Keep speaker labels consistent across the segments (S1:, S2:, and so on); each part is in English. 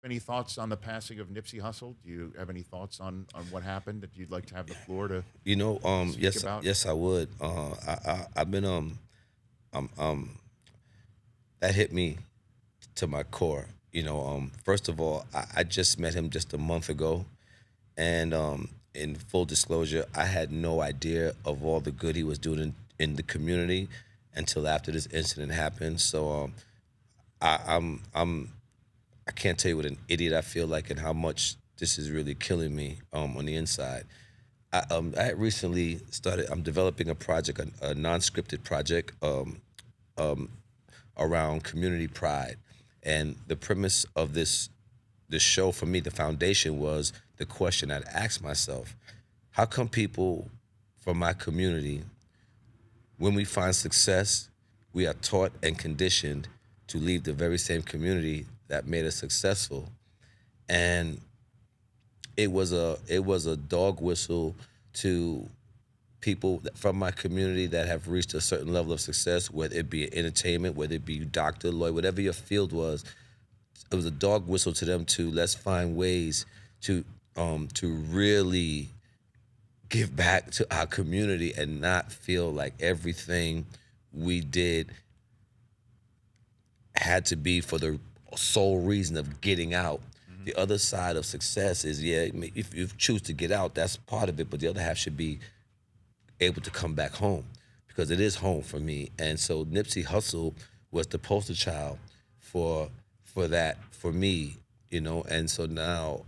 S1: any thoughts on the passing of Nipsey Hussle? Do you have any thoughts on what happened that you'd like to have the floor to speak
S2: Yes,
S1: about?
S2: yes, I would. I've been that hit me to my core. First of all, I just met him just a month ago, and in full disclosure, I had no idea of all the good he was doing in the community until after this incident happened. So I can't tell you what an idiot I feel like and how much this is really killing me on the inside. I had recently started. I'm developing a project, a non-scripted project around community pride, and the premise of this show for me, the foundation was the question I'd asked myself: how come people from my community, when we find success, we are taught and conditioned to leave the very same community that made us successful? And it was a dog whistle to people from my community that have reached a certain level of success, whether it be entertainment, whether it be doctor, lawyer, whatever your field was. It was a dog whistle to them to let's find ways to really give back to our community and not feel like everything we did had to be for the sole reason of getting out. The other side of success is, yeah, if you choose to get out, that's part of it, but the other half should be able to come back home, because it is home for me. And so Nipsey Hussle was the poster child for that for me, And so now,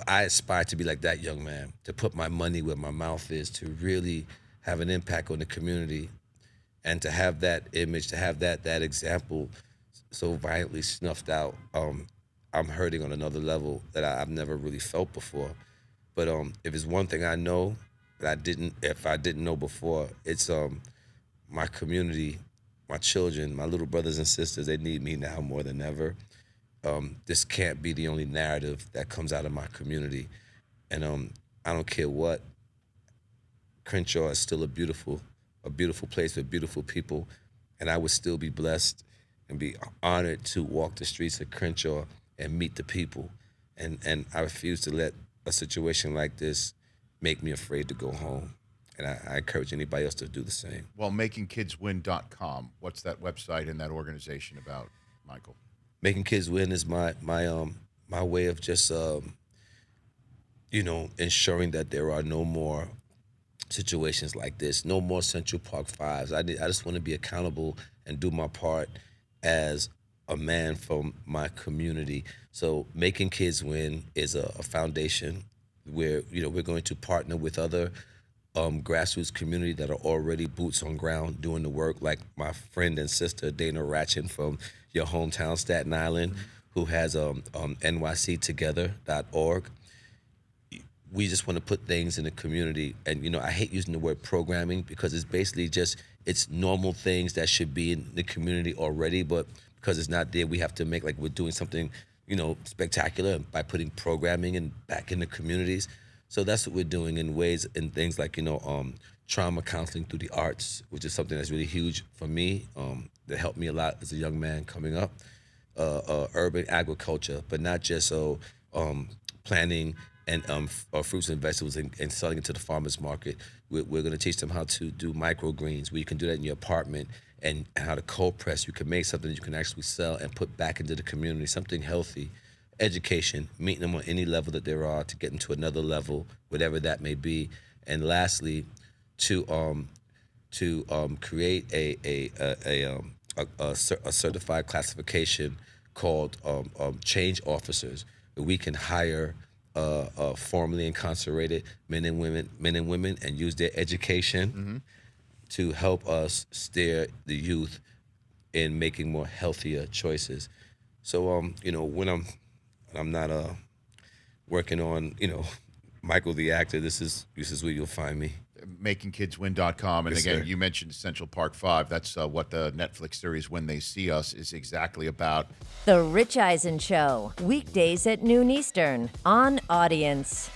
S2: I aspire to be like that young man, to put my money where my mouth is, to really have an impact on the community, and to have that image, to have that example so violently snuffed out. I'm hurting on another level that I've never really felt before. But if it's one thing I know that if I didn't know before, it's my community, my children, my little brothers and sisters. They need me now more than ever. This can't be the only narrative that comes out of my community, and I don't care what. Crenshaw is still a beautiful place with beautiful people, and I would still be blessed and be honored to walk the streets of Crenshaw and meet the people. And I refuse to let a situation like this make me afraid to go home. And I encourage anybody else to do the same.
S1: Well, makingkidswin.com. What's that website and that organization about, Michael?
S2: Making Kids Win is my way of just ensuring that there are no more situations like this, no more Central Park Fives. I just want to be accountable and do my part as a man from my community. So Making Kids Win is a foundation where we're going to partner with other grassroots community that are already boots on ground doing the work, like my friend and sister Dana Ratchin from your hometown Staten Island, who has nyctogether.org. We just want to put things in the community, and I hate using the word programming because it's basically it's normal things that should be in the community already, but because it's not there, we have to make like we're doing something spectacular by putting programming back in the communities. So that's what we're doing in things like trauma counseling through the arts, which is something that's really huge for me, that helped me a lot as a young man coming up. Urban agriculture, but not just planting and fruits and vegetables and selling it to the farmers market. We're going to teach them how to do microgreens, where you can do that in your apartment, and how to cold press. You can make something that you can actually sell and put back into the community, something healthy. Education, meeting them on any level that there are to get them to another level, whatever that may be. And lastly, to create a certified classification called change officers, where we can hire formerly incarcerated men and women and use their education to help us steer the youth in making more healthier choices. So when I'm not working on Michael the actor, this is where you'll find me.
S1: makingkidswin.com. And
S2: Yes,
S1: again,
S2: sir.
S1: you mentioned Central Park 5. That's what the Netflix series When They See Us is exactly about.
S3: The Rich Eisen Show, weekdays at noon Eastern on Audience.